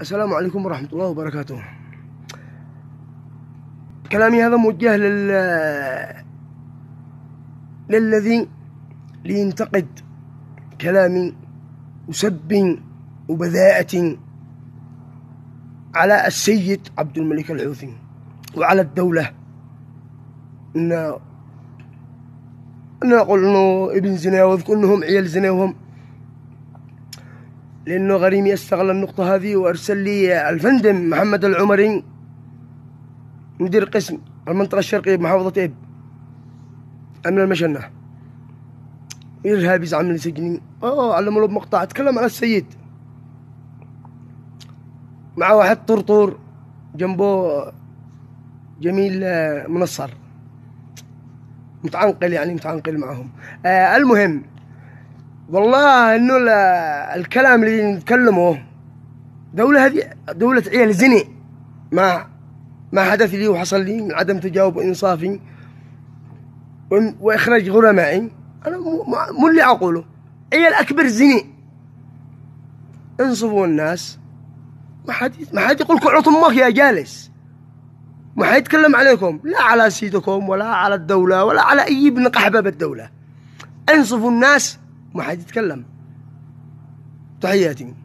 السلام عليكم ورحمة الله وبركاته. كلامي هذا موجه للذي لينتقد كلامي وسب وبذاءة على السيد عبد الملك الحوثي وعلى الدولة. إن أقول إنه ابن زنا وأذكر إنهم عيال زنا وهم، لأنه غريمي استغل النقطة هذه وأرسل لي الفندم محمد العمري مدير قسم المنطقة الشرقية بمحافظة إب أمن المشنة، إرهابي زعم لي سجني. علموا له بمقطع تكلم على السيد مع واحد طرطور جنبه جميل منصر، متعنقل يعني متعنقل معهم. المهم والله انه الكلام اللي نتكلمه دولة هذه دولة عيال زني. ما حدث لي وحصل لي من عدم تجاوب انصافي واخراج غرمائي، انا مو اللي اقوله، عيال اكبر زني. انصفوا الناس، ما حد يقول كعوط امك يا جالس، ما حد يتكلم عليكم لا على سيدكم ولا على الدولة ولا على اي ابن قحبة بالدولة. انصفوا الناس، ما حد يتكلم. تحياتي.